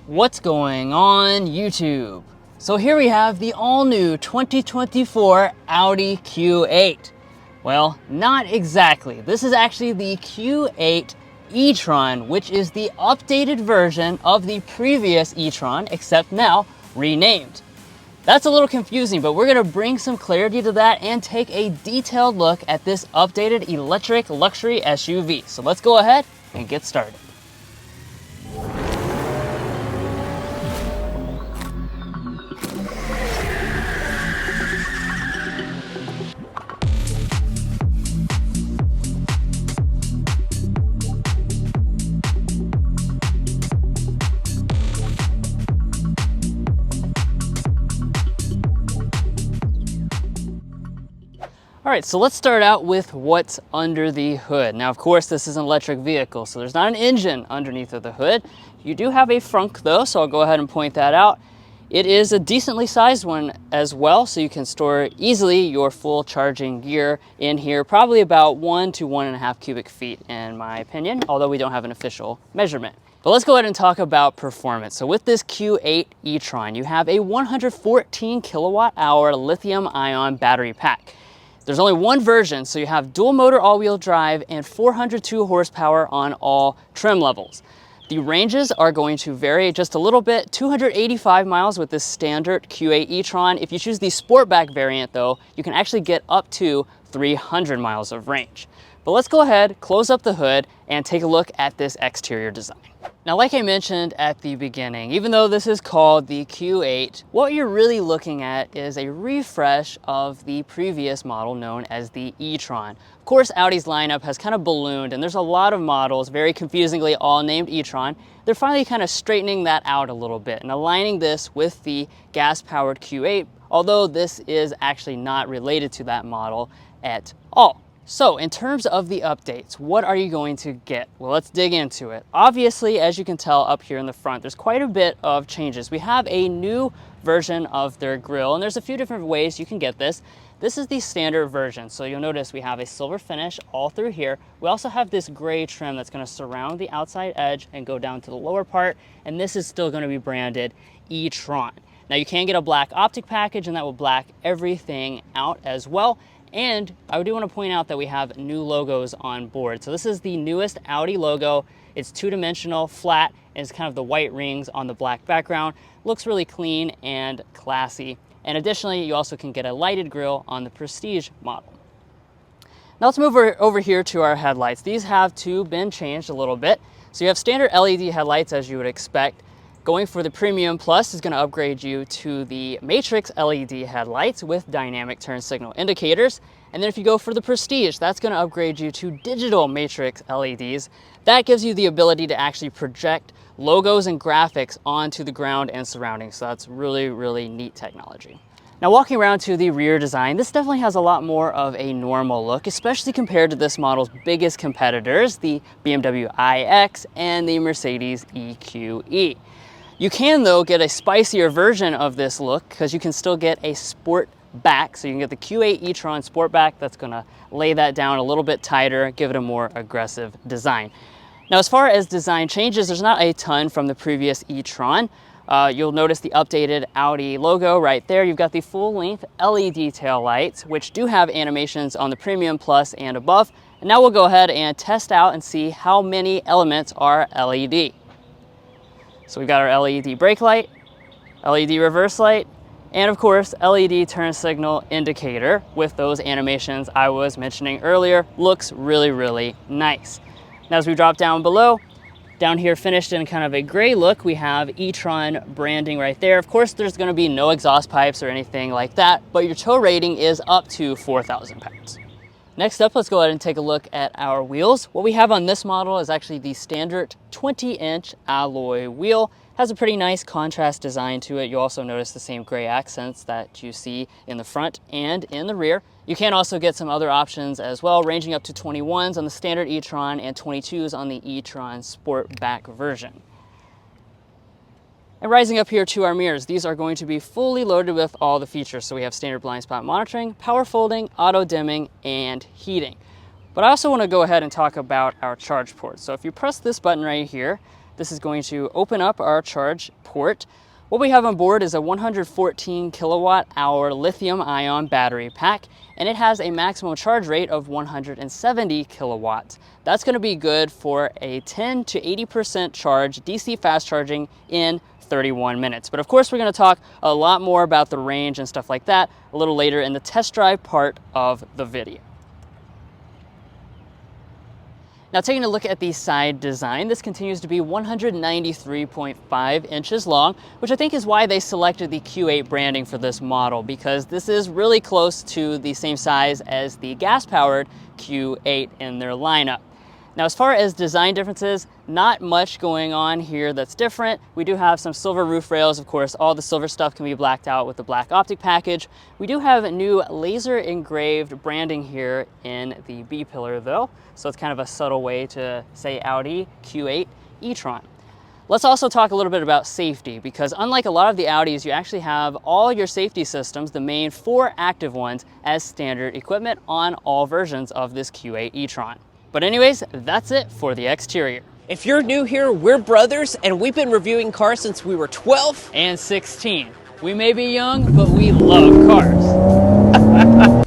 What's going on YouTube? So here we have the all-new 2024 Audi Q8. Well, not exactly. This is actually the Q8 E-Tron, which is the updated version of the previous E-Tron, except now renamed. That's a little confusing, but we're gonna bring some clarity to that and take a detailed look at this updated electric luxury SUV. So let's go ahead and get started. All right, so let's start out with what's under the hood. Now, of course, this is an electric vehicle, so there's not an engine underneath of the hood. You do have a frunk though, so I'll go ahead and point that out. It is a decently sized one as well, so you can store easily your full charging gear in here, probably about 1 to 1.5 cubic feet in my opinion, although we don't have an official measurement. But let's go ahead and talk about performance. So with this Q8 E-Tron, you have a 114 kilowatt hour lithium ion battery pack. There's only one version, so you have dual motor all-wheel drive and 402 horsepower on all trim levels. The ranges are going to vary just a little bit, 285 miles with this standard Q8 E-Tron. If you choose the Sportback variant though, you can actually get up to 300 miles of range. But let's go ahead, close up the hood, and take a look at this exterior design. Now, like I mentioned at the beginning, even though this is called the Q8, what you're really looking at is a refresh of the previous model known as the E-Tron. Of course, Audi's lineup has kind of ballooned, and there's a lot of models, very confusingly all named E-Tron. They're finally kind of straightening that out a little bit and aligning this with the gas-powered Q8, although this is actually not related to that model at all. So in terms of the updates, what are you going to get? Well, let's dig into it. Obviously, as you can tell up here in the front, there's quite a bit of changes. We have a new version of their grille, and there's a few different ways you can get this. This is the standard version, so you'll notice we have a silver finish all through here. We also have this gray trim that's going to surround the outside edge and go down to the lower part, and this is still going to be branded E-Tron. Now you can get a black optic package, and that will black everything out as well. And I do want to point out that we have new logos on board. So this is the newest Audi logo. It's two-dimensional, flat, and it's kind of the white rings on the black background. Looks really clean and classy. And additionally, you also can get a lighted grille on the Prestige model. Now let's move over here to our headlights. These have been changed a little bit. So you have standard LED headlights as you would expect. Going for the Premium Plus is going to upgrade you to the Matrix LED headlights with dynamic turn signal indicators. And then if you go for the Prestige, that's going to upgrade you to digital Matrix LEDs. That gives you the ability to actually project logos and graphics onto the ground and surroundings. So that's really, really neat technology. Now walking around to the rear design, this definitely has a lot more of a normal look, especially compared to this model's biggest competitors, the BMW iX and the Mercedes EQE. You can, though, get a spicier version of this look because you can still get a sport back. So you can get the Q8 E-Tron Sportback. That's going to lay that down a little bit tighter, give it a more aggressive design. Now, as far as design changes, there's not a ton from the previous E-Tron. You'll notice the updated Audi logo right there. You've got the full-length LED tail lights, which do have animations on the Premium Plus and above. And now we'll go ahead and test out and see how many elements are LED. So we've got our LED brake light, LED reverse light, and of course, LED turn signal indicator with those animations I was mentioning earlier. Looks really, really nice. Now as we drop down below, down here finished in kind of a gray look, we have E-Tron branding right there. Of course, there's gonna be no exhaust pipes or anything like that, but your tow rating is up to 4,000 pounds. Next up, let's go ahead and take a look at our wheels. What we have on this model is actually the standard 20-inch alloy wheel. Has a pretty nice contrast design to it. You'll also notice the same gray accents that you see in the front and in the rear. You can also get some other options as well, ranging up to 21s on the standard E-Tron and 22s on the E-Tron Sportback version. And rising up here to our mirrors, these are going to be fully loaded with all the features. So we have standard blind spot monitoring, power folding, auto dimming, and heating. But I also want to go ahead and talk about our charge port. So if you press this button right here, This is going to open up our charge port. What we have on board is a 114 kilowatt hour lithium ion battery pack, and it has a maximum charge rate of 170 kilowatts. That's going to be good for a 10 to 80% charge DC fast charging in 31 minutes. But of course, we're going to talk a lot more about the range and stuff like that a little later in the test drive part of the video. Now, taking a look at the side design, this continues to be 193.5 inches long, which I think is why they selected the Q8 branding for this model, because this is really close to the same size as the gas-powered Q8 in their lineup. Now, as far as design differences, not much going on here that's different. We do have some silver roof rails. Of course, all the silver stuff can be blacked out with the black optic package. We do have a new laser engraved branding here in the B-pillar though. So it's kind of a subtle way to say Audi Q8 E-Tron. Let's also talk a little bit about safety, because unlike a lot of the Audis, you actually have all your safety systems, the main 4 active ones, as standard equipment on all versions of this Q8 E-Tron. But anyways, that's it for the exterior. If you're new here, we're brothers, and we've been reviewing cars since we were 12 and 16. We may be young, but we love cars.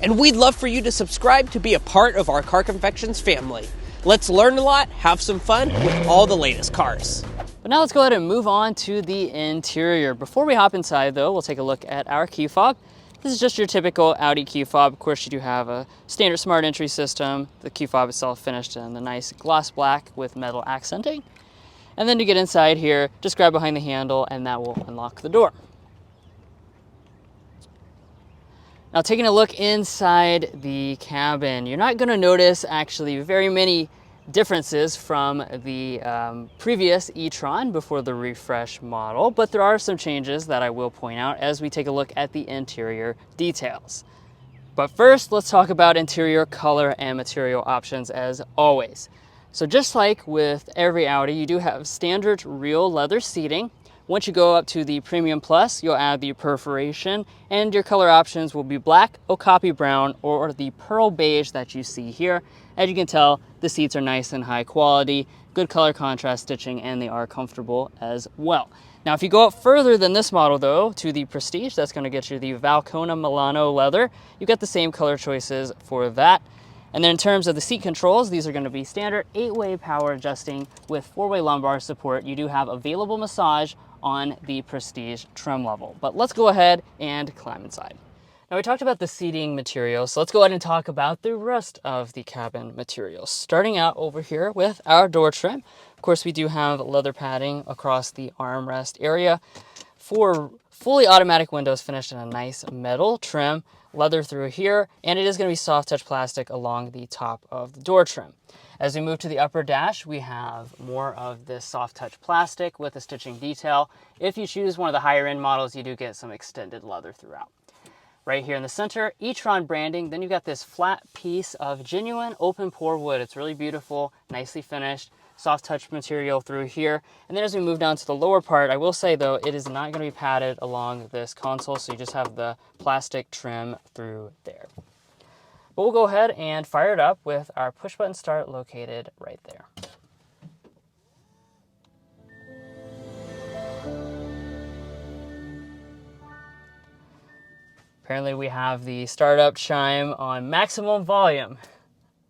And we'd love for you to subscribe to be a part of our Car Confections family. Let's learn a lot, have some fun with all the latest cars. But now let's go ahead and move on to the interior. Before we hop inside though, we'll take a look at our key fob. This is just your typical Audi key fob. Of course, you do have a standard smart entry system. The key fob itself finished in the nice gloss black with metal accenting. And then to get inside here, just grab behind the handle and that will unlock the door. Now, taking a look inside the cabin, you're not going to notice actually very many differences from the previous E-Tron before the refresh model, but there are some changes that I will point out as we take a look at the interior details. But first, let's talk about interior color and material options as always. So just like with every Audi, you do have standard real leather seating. Once you go up to the Premium Plus, you'll add the perforation, and your color options will be black, okapi brown, or the pearl beige that you see here. As you can tell, the seats are nice and high quality, good color contrast stitching, and they are comfortable as well. Now, if you go up further than this model though, to the Prestige, that's going to get you the Valcona Milano leather. You get the same color choices for that. And then in terms of the seat controls, these are going to be standard 8-way power adjusting with 4-way lumbar support. You do have available massage on the Prestige trim level. But let's go ahead and climb inside. Now, we talked about the seating materials, so let's go ahead and talk about the rest of the cabin materials. Starting out over here with our door trim. Of course, we do have leather padding across the armrest area. 4 fully automatic windows finished in a nice metal trim, leather through here, and it is going to be soft touch plastic along the top of the door trim. As we move to the upper dash, we have more of this soft touch plastic with a stitching detail. If you choose one of the higher end models, you do get some extended leather throughout. Right here in the center, E-Tron branding. Then you've got this flat piece of genuine open pore wood. It's really beautiful, nicely finished, soft touch material through here. And then as we move down to the lower part, I will say though, it is not going to be padded along this console, so you just have the plastic trim through there. But we'll go ahead and fire it up with our push button start located right there. Apparently we have the startup chime on maximum volume.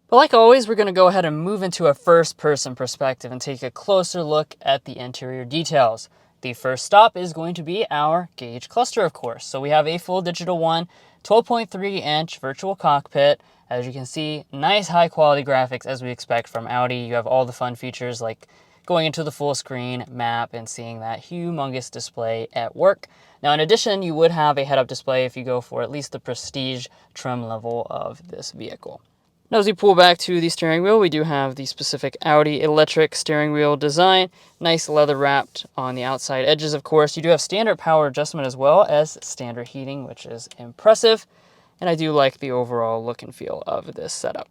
But like always, we're going to go ahead and move into a first-person perspective and take a closer look at the interior details. The first stop is going to be our gauge cluster, of course. So we have a full digital one, 12.3-inch virtual cockpit. As you can see, nice high-quality graphics as we expect from Audi. You have all the fun features like going into the full screen map and seeing that humongous display at work. Now, in addition, you would have a head-up display if you go for at least the Prestige trim level of this vehicle. Now, as we pull back to the steering wheel, we do have the specific Audi electric steering wheel design. Nice leather wrapped on the outside edges, of course. You do have standard power adjustment as well as standard heating, which is impressive. And I do like the overall look and feel of this setup.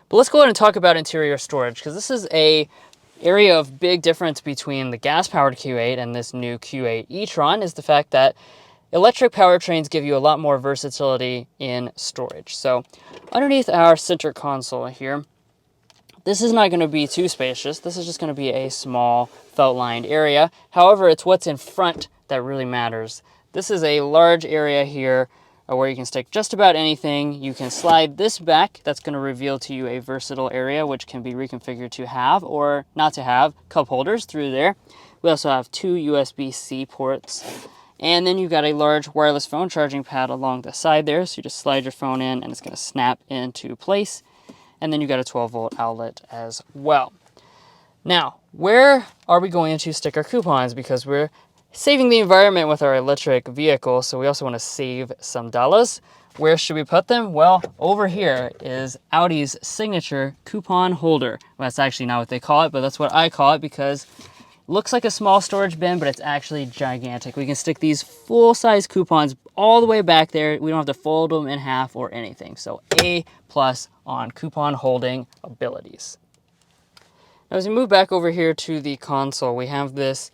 But let's go ahead and talk about interior storage, because this is a area of big difference between the gas-powered Q8 and this new Q8 E-Tron is the fact that electric powertrains give you a lot more versatility in storage. So underneath our center console here, This is not going to be too spacious. This is just going to be a small felt-lined area. However, it's what's in front that really matters. This is a large area here where you can stick just about anything. You can slide this back. That's going to reveal to you a versatile area, which can be reconfigured to have or not to have cup holders through there. We also have 2 USB-C ports. And then you've got a large wireless phone charging pad along the side there. So you just slide your phone in and it's going to snap into place. And then you've got a 12-volt outlet as well. Now, where are we going to stick our coupons? Because we're saving the environment with our electric vehicle, so we also want to save some dollars. Where should we put them? Well, over here is Audi's signature coupon holder. Well, that's actually not what they call it, but that's what I call it because it looks like a small storage bin, but it's actually gigantic. We can stick these full-size coupons all the way back there. We don't have to fold them in half or anything. So A+ on coupon holding abilities. Now, as we move back over here to the console, we have this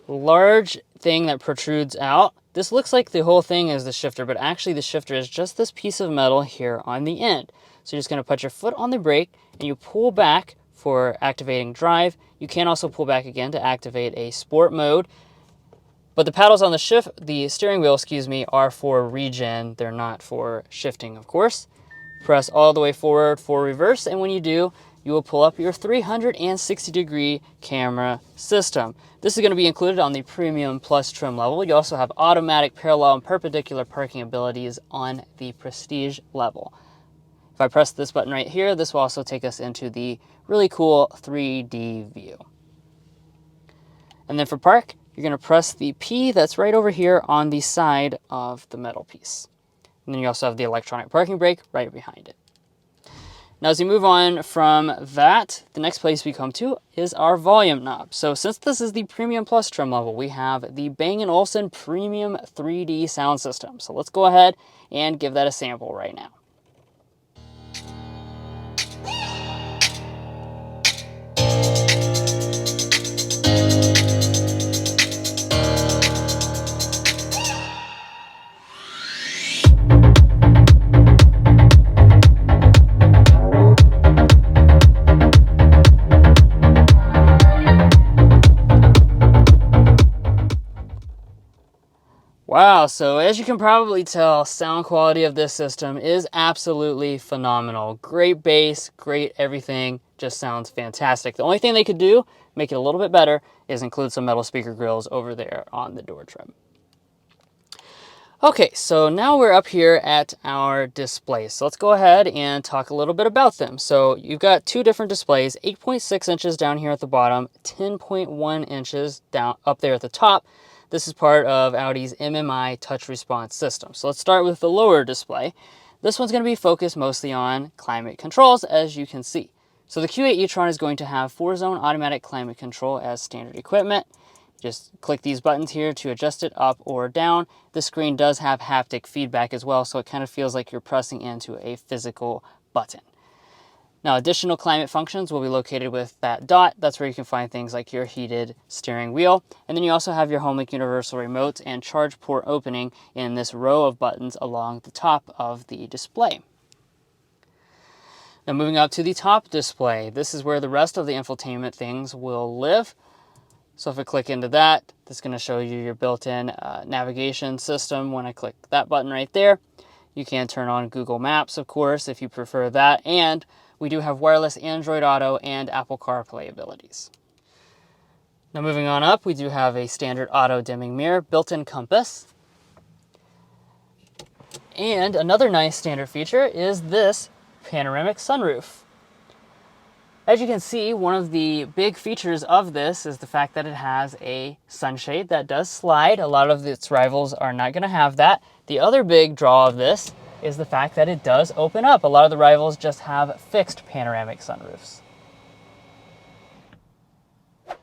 large thing that protrudes out. This looks like the whole thing is the shifter, but actually the shifter is just this piece of metal here on the end. So you're just going to put your foot on the brake and you pull back for activating drive. You can also pull back again to activate a sport mode. But the paddles on the steering wheel, are for regen. They're not for shifting, of course. Press all the way forward for reverse, and when you do, you will pull up your 360-degree camera system. This is going to be included on the Premium Plus trim level. You also have automatic, parallel, and perpendicular parking abilities on the Prestige level. If I press this button right here, this will also take us into the really cool 3D view. And then for park, you're going to press the P that's right over here on the side of the metal piece. And then you also have the electronic parking brake right behind it. Now, as we move on from that, the next place we come to is our volume knob. So since this is the Premium Plus trim level, we have the Bang & Olufsen Premium 3D sound system. So let's go ahead and give that a sample right now. Wow, so as you can probably tell, sound quality of this system is absolutely phenomenal. Great bass, great everything, just sounds fantastic. The only thing they could do, make it a little bit better, is include some metal speaker grills over there on the door trim. Okay, so now we're up here at our displays. So let's go ahead and talk a little bit about them. So you've got 2 different displays, 8.6 inches down here at the bottom, 10.1 inches down up there at the top. This is part of Audi's MMI touch response system. So let's start with the lower display. This one's going to be focused mostly on climate controls, as you can see. So the Q8 E-Tron is going to have 4-zone automatic climate control as standard equipment. Just click these buttons here to adjust it up or down. The screen does have haptic feedback as well, so it kind of feels like you're pressing into a physical button. Now, additional climate functions will be located with that dot. That's where you can find things like your heated steering wheel. And then you also have your HomeLink universal remote and charge port opening in this row of buttons along the top of the display. Now, moving up to the top display, this is where the rest of the infotainment things will live. So if I click into that, that's going to show you your built-in navigation system. When I click that button right there, you can turn on Google Maps, of course, if you prefer that. And we do have wireless Android Auto and Apple CarPlay abilities. Now moving on up, we do have a standard auto dimming mirror, built-in compass. And another nice standard feature is this panoramic sunroof. As you can see, one of the big features of this is the fact that it has a sunshade that does slide. A lot of its rivals are not going to have that. The other big draw of this is the fact that it does open up. A lot of the rivals just have fixed panoramic sunroofs.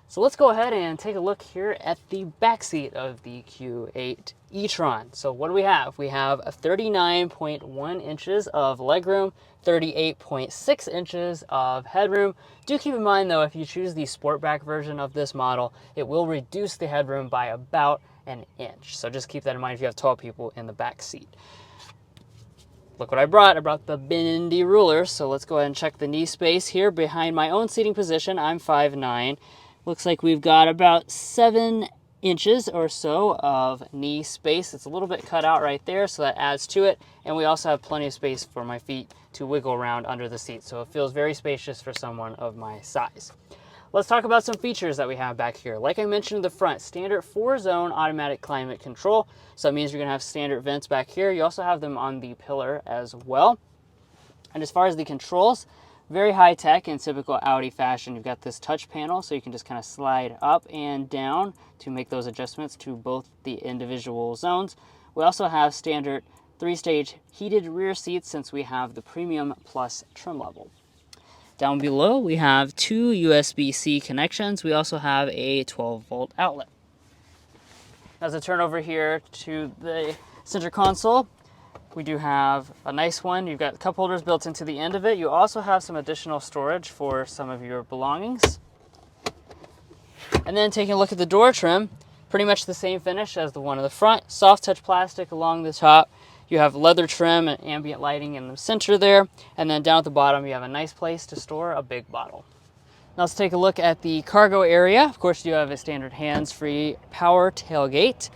So let's go ahead and take a look here at the back seat of the Q8 E-Tron. So what do we have? We have 39.1 inches of legroom, 38.6 inches of headroom. Do keep in mind though, if you choose the Sportback version of this model, it will reduce the headroom by about an inch. So just keep that in mind if you have tall people in the back seat. look what I brought the bendy ruler. So let's go ahead and check the knee space here behind my own seating position. I'm 5'9". Looks like we've got about 7 inches or so of knee space. It's a little bit cut out right there, so that adds to it. And we also have plenty of space for my feet to wiggle around under the seat. So it feels very spacious for someone of my size. Let's talk about some features that we have back here. Like I mentioned in the front, standard 4-zone automatic climate control. So that means you're gonna have standard vents back here. You also have them on the pillar as well. And as far as the controls, very high tech in typical Audi fashion. You've got this touch panel, so you can just kind of slide up and down to make those adjustments to both the individual zones. We also have standard 3-stage heated rear seats since we have the Premium Plus trim level. Down below, we have 2 USB-C connections. We also have a 12-volt outlet. As I turn over here to the center console, we do have a nice one. You've got cup holders built into the end of it. You also have some additional storage for some of your belongings. And then taking a look at the door trim, pretty much the same finish as the one in the front. Soft touch plastic along the top. You have leather trim and ambient lighting in the center there. And then down at the bottom, you have a nice place to store a big bottle. Now let's take a look at the cargo area. Of course, you have a standard hands-free power tailgate.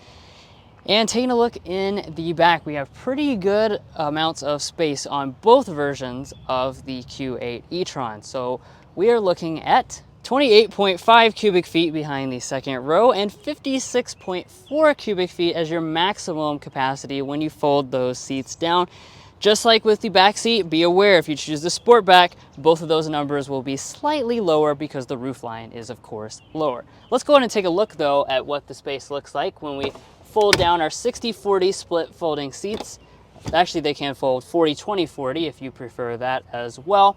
And taking a look in the back, we have pretty good amounts of space on both versions of the Q8 E-Tron. So we are looking at 28.5 cubic feet behind the second row and 56.4 cubic feet as your maximum capacity when you fold those seats down. Just like with the back seat, be aware if you choose the Sportback, both of those numbers will be slightly lower because the roofline is of course lower. Let's go ahead and take a look though at what the space looks like when we fold down our 60-40 split folding seats. Actually, they can fold 40-20-40 if you prefer that as well.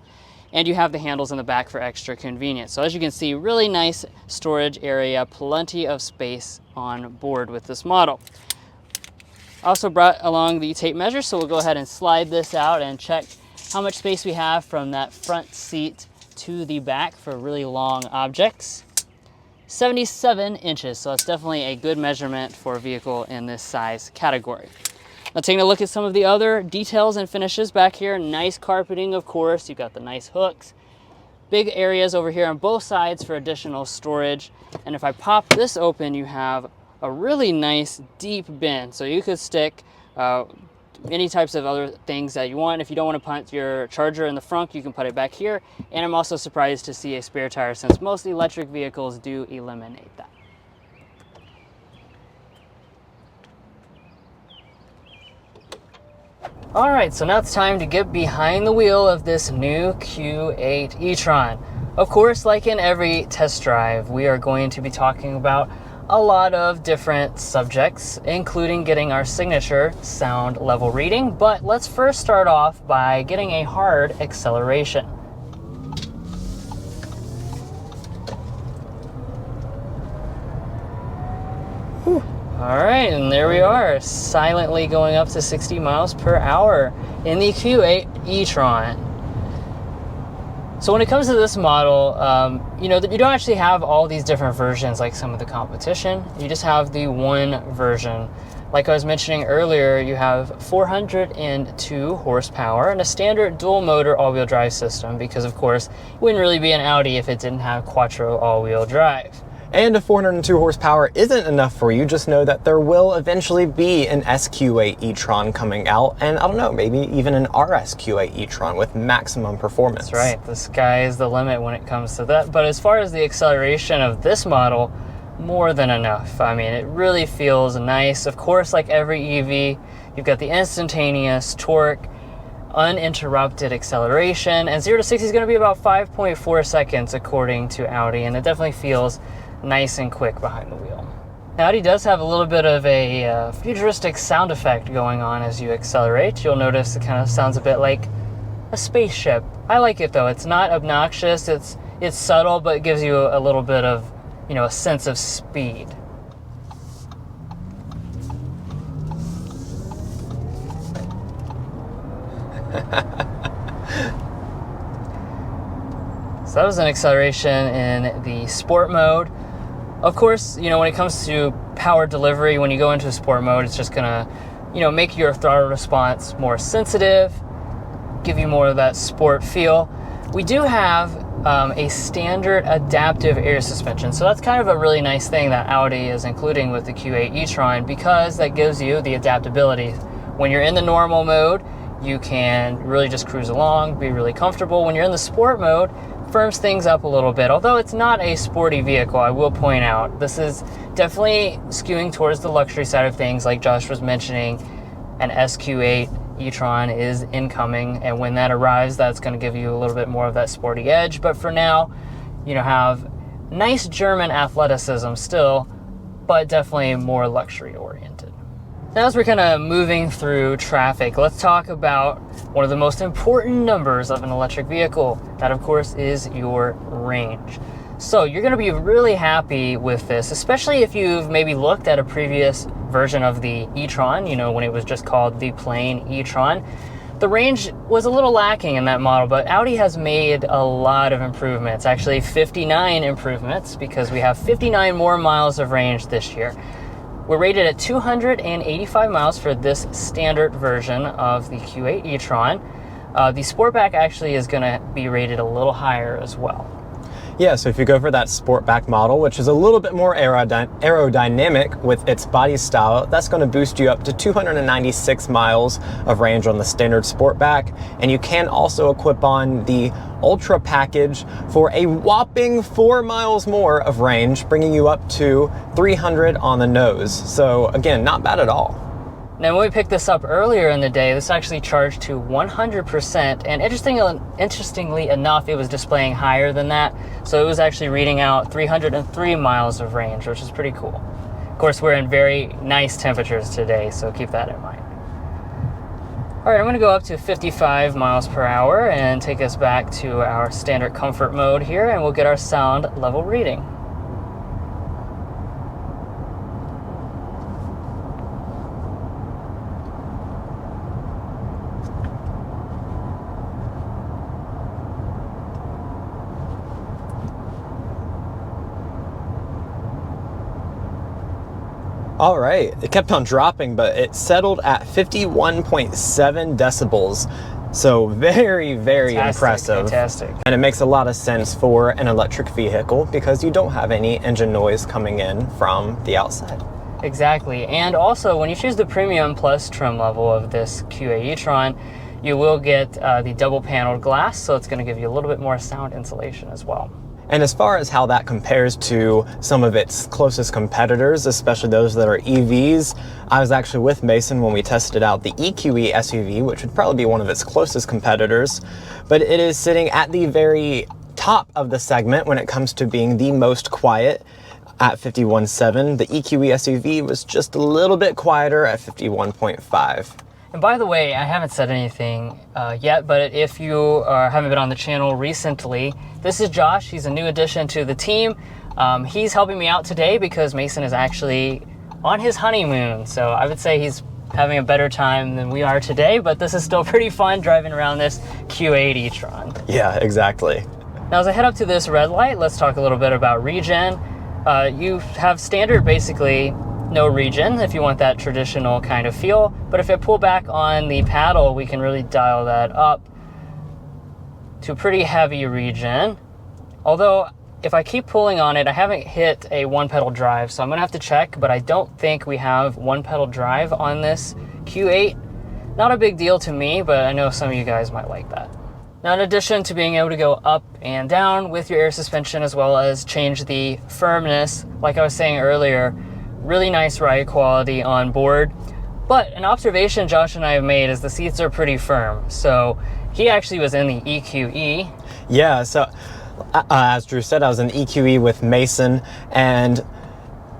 And you have the handles in the back for extra convenience. So as you can see, really nice storage area, plenty of space on board with this model. Also brought along the tape measure, so we'll go ahead and slide this out and check how much space we have from that front seat to the back for really long objects. 77 inches, so it's definitely a good measurement for a vehicle in this size category. Now taking a look at some of the other details and finishes back here, nice carpeting of course, you've got the nice hooks, big areas over here on both sides for additional storage, and if I pop this open, you have a really nice deep bin, so you could stick any types of other things that you want. If you don't want to put your charger in the front, you can put it back here. And I'm also surprised to see a spare tire since most electric vehicles do eliminate that. All right, so now it's time to get behind the wheel of this new Q8 E-Tron. Of course, like in every test drive, we are going to be talking about a lot of different subjects, including getting our signature sound level reading. But let's first start off by getting a hard acceleration. Whew. All right, and there we are, silently going up to 60 miles per hour in the Q8 E-Tron. So when it comes to this model, you know, you don't actually have all these different versions like some of the competition. You just have the one version. Like I was mentioning earlier, you have 402 horsepower and a standard dual motor all-wheel drive system because of course, it wouldn't really be an Audi if it didn't have quattro all-wheel drive. And if 402 horsepower isn't enough for you, just know that there will eventually be an SQ8 e-tron coming out, and I don't know, maybe even an RSQ8 e-tron with maximum performance. That's right, the sky is the limit when it comes to that. But as far as the acceleration of this model, more than enough. I mean, it really feels nice. Of course, like every EV, you've got the instantaneous torque, uninterrupted acceleration, and 0 to 60 is going to be about 5.4 seconds according to Audi, and it definitely feels nice and quick behind the wheel. Audi does have a little bit of a futuristic sound effect going on as you accelerate. You'll notice it kind of sounds a bit like a spaceship. I like it though. It's not obnoxious. It's subtle, but it gives you a little bit of, you know, a sense of speed. So that was an acceleration in the sport mode. Of course, you know, when it comes to power delivery, when you go into sport mode, it's just gonna you know, make your throttle response more sensitive, give you more of that sport feel. We do have a standard adaptive air suspension, so that's kind of a really nice thing that Audi is including with the Q8 e-tron, because that gives you the adaptability. When you're in the normal mode, you can really just cruise along, be really comfortable. When you're in the sport mode, firms things up a little bit. Although it's not a sporty vehicle, I will point out, this is definitely skewing towards the luxury side of things. Like Josh was mentioning, an SQ8 e-tron is incoming, and when that arrives, that's going to give you a little bit more of that sporty edge. But for now, you know, have nice German athleticism still, but definitely more luxury oriented. Now, as we're kind of moving through traffic, let's talk about one of the most important numbers of an electric vehicle. That, of course, is your range. So you're going to be really happy with this, especially if you've maybe looked at a previous version of the e-tron, you know, when it was just called the plain e-tron. The range was a little lacking in that model, but Audi has made a lot of improvements, actually 59 improvements, because we have 59 more miles of range this year. We're rated at 285 miles for this standard version of the Q8 e-tron. The Sportback actually is going to be rated a little higher as well. Yeah, so if you go for that Sportback model, which is a little bit more aerodynamic with its body style, that's going to boost you up to 296 miles of range on the standard Sportback. And you can also equip on the Ultra package for a whopping 4 miles more of range, bringing you up to 300 on the nose. So again, not bad at all. Now, when we picked this up earlier in the day, this actually charged to 100%, and interestingly enough, it was displaying higher than that, so it was actually reading out 303 miles of range, which is pretty cool. Of course, we're in very nice temperatures today, so keep that in mind. All right, I'm going to go up to 55 miles per hour and take us back to our standard comfort mode here, and we'll get our sound level reading. All right, it kept on dropping, but it settled at 51.7 decibels. So very, very impressive. Fantastic. And it makes a lot of sense for an electric vehicle because you don't have any engine noise coming in from the outside. Exactly. And also, when you choose the Premium Plus trim level of this Q8 e-tron, you will get the double paneled glass, so it's going to give you a little bit more sound insulation as well. And as far as how that compares to some of its closest competitors, especially those that are EVs, I was actually with Mason when we tested out the EQE SUV, which would probably be one of its closest competitors, but it is sitting at the very top of the segment when it comes to being the most quiet at 51.7. The EQE SUV was just a little bit quieter at 51.5. And by the way, I haven't said anything yet, but if you haven't been on the channel recently, this is Josh. He's a new addition to the team. He's helping me out today because Mason is actually on his honeymoon. So I would say he's having a better time than we are today, but this is still pretty fun driving around this Q8 e-tron. Yeah, exactly. Now, as I head up to this red light, let's talk a little bit about regen. You have standard, basically, no regen if you want that traditional kind of feel, but if I pull back on the paddle, we can really dial that up to pretty heavy regen. Although if I keep pulling on it, I haven't hit a one pedal drive, so I'm gonna have to check, but I don't think we have one pedal drive on this Q8. Not a big deal to me, but I know some of you guys might like that. Now, in addition to being able to go up and down with your air suspension, as well as change the firmness, like I was saying earlier, really nice ride quality on board. But an observation Josh and I have made is the seats are pretty firm. So he actually was in the EQE. Yeah, so as Drew said, I was in the EQE with Mason, and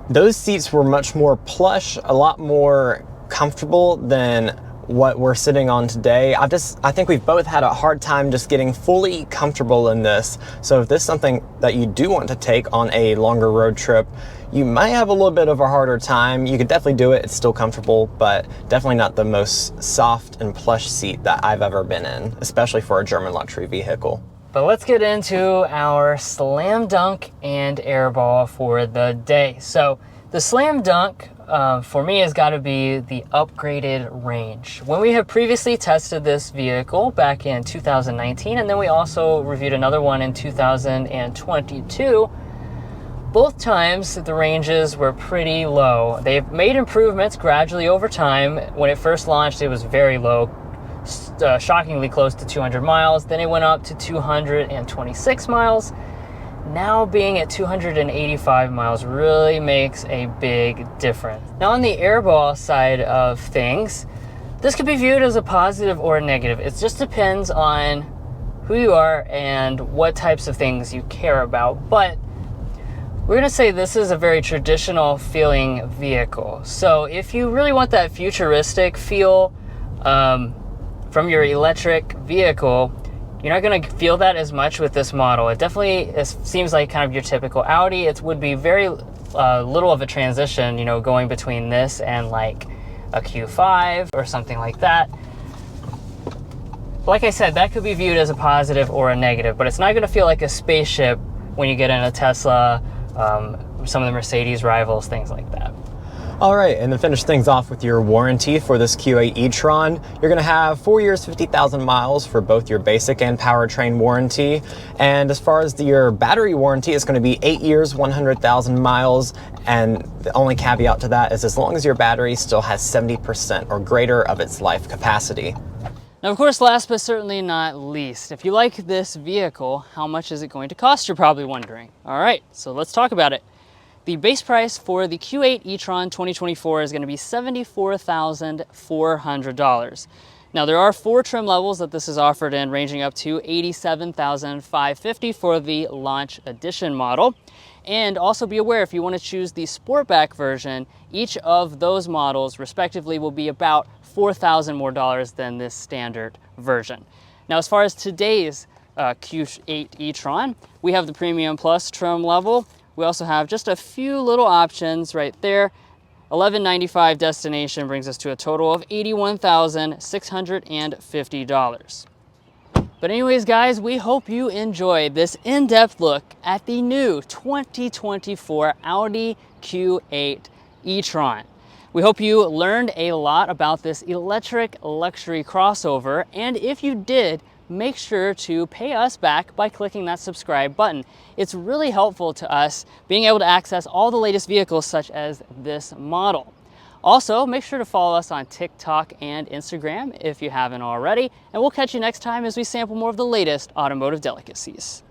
those seats were much more plush, a lot more comfortable than what we're sitting on today. I think we've both had a hard time just getting fully comfortable in this. So if this is something that you do want to take on a longer road trip, you might have a little bit of a harder time. You could definitely do it, it's still comfortable, but definitely not the most soft and plush seat that I've ever been in, especially for a German luxury vehicle. But let's get into our slam dunk and airball for the day. So The slam dunk for me has got to be the upgraded range. When we have previously tested this vehicle back in 2019, and then we also reviewed another one in 2022, both times the ranges were pretty low. They've made improvements gradually over time. When it first launched, it was very low, shockingly close to 200 miles. Then it went up to 226 miles. Now being at 285 miles really makes a big difference. Now on the airball side of things, this could be viewed as a positive or a negative. It just depends on who you are and what types of things you care about. But we're gonna say this is a very traditional feeling vehicle. So if you really want that futuristic feel from your electric vehicle, you're not gonna feel that as much with this model. It definitely seems like kind of your typical Audi. It would be very little of a transition, you know, going between this and like a Q5 or something like that. Like I said, that could be viewed as a positive or a negative, but it's not gonna feel like a spaceship when you get in a Tesla, some of the Mercedes rivals, things like that. All right, and to finish things off with your warranty for this Q8 e-tron, you're gonna have 4 years, 50,000 miles for both your basic and powertrain warranty. And as far as your battery warranty, it's gonna be 8 years, 100,000 miles. And the only caveat to that is as long as your battery still has 70% or greater of its life capacity. Now, of course, last but certainly not least, if you like this vehicle, how much is it going to cost? You're probably wondering. All right, so let's talk about it. The base price for the Q8 e-tron 2024 is going to be $74,400. Now, there are 4 trim levels that this is offered in, ranging up to $87,550 for the launch edition model. And also be aware, if you want to choose the Sportback version, each of those models respectively will be about $4,000 more than this standard version. Now, as far as today's Q8 e-tron, we have the Premium Plus trim level. We also have just a few little options right there. $1,195 destination brings us to a total of $81,650. But anyways, guys, we hope you enjoyed this in-depth look at the new 2024 Audi Q8 e-tron. We hope you learned a lot about this electric luxury crossover, and if you did, make sure to pay us back by clicking that subscribe button. It's really helpful to us being able to access all the latest vehicles such as this model. Also, make sure to follow us on TikTok and Instagram if you haven't already, and we'll catch you next time as we sample more of the latest automotive delicacies.